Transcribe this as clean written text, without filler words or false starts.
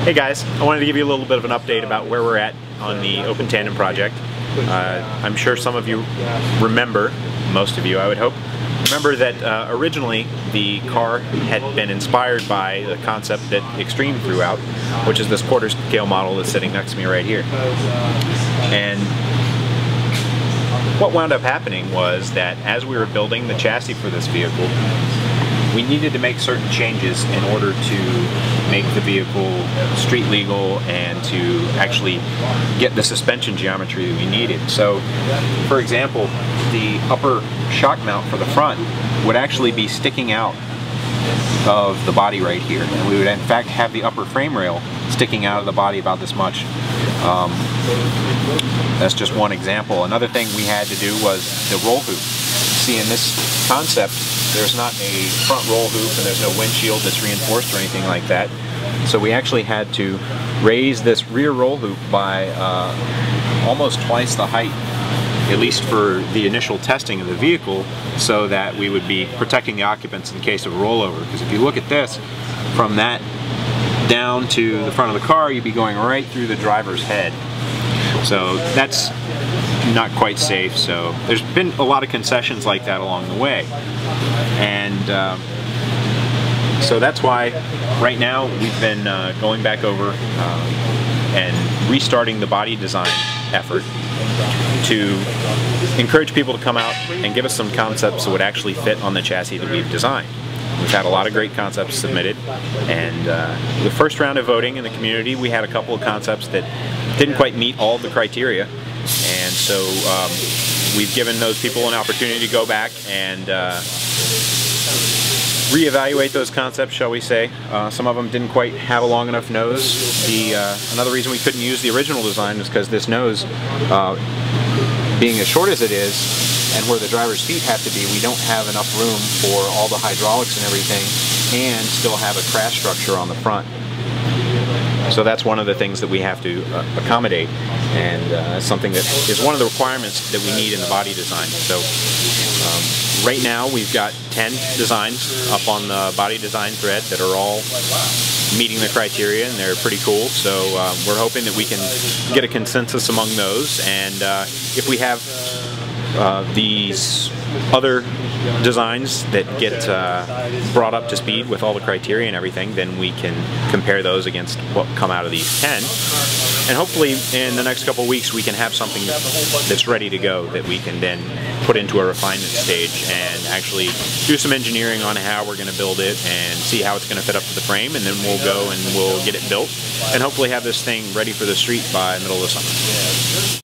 Hey guys, I wanted to give you a little bit of an update about where we're at on the Open Tandem project. I'm sure some of you remember, most of you I would hope, remember that originally the car had been inspired by the concept that Extreme threw out, which is this quarter scale model that's sitting next to me right here. And what wound up happening was that as we were building the chassis for this vehicle, we needed to make certain changes in order to make the vehicle street legal and to actually get the suspension geometry that we needed. So, for example, the upper shock mount for the front would actually be sticking out of the body right here. And we would in fact have the upper frame rail sticking out of the body about this much. That's just one example. Another thing we had to do was the roll hoop. See, in this concept, there's not a front roll hoop and there's no windshield that's reinforced or anything like that. So we actually had to raise this rear roll hoop by almost twice the height, at least for the initial testing of the vehicle, so that we would be protecting the occupants in case of a rollover. Because if you look at this, from that down to the front of the car, you'd be going right through the driver's head. So that's not quite safe. So there's been a lot of concessions like that along the way. And so that's why right now we've been going back over and restarting the body design effort to encourage people to come out and give us some concepts that would actually fit on the chassis that we've designed. We've had a lot of great concepts submitted, and the first round of voting in the community, we had a couple of concepts that didn't quite meet all of the criteria, and so we've given those people an opportunity to go back and reevaluate those concepts, shall we say. Some of them didn't quite have a long enough nose. Another reason we couldn't use the original design is because this nose, being as short as it is, and where the driver's feet have to be, we don't have enough room for all the hydraulics and everything, and still have a crash structure on the front. So that's one of the things that we have to accommodate, and something that is one of the requirements that we need in the body design. So right now we've got 10 designs up on the body design thread that are all meeting the criteria, and they're pretty cool. So we're hoping that we can get a consensus among those, and if we have these other designs that get brought up to speed with all the criteria and everything, then we can compare those against what come out of these 10. And hopefully in the next couple of weeks we can have something that's ready to go that we can then put into a refinement stage and actually do some engineering on how we're going to build it and see how it's going to fit up to the frame, and then we'll go and we'll get it built and hopefully have this thing ready for the street by middle of the summer.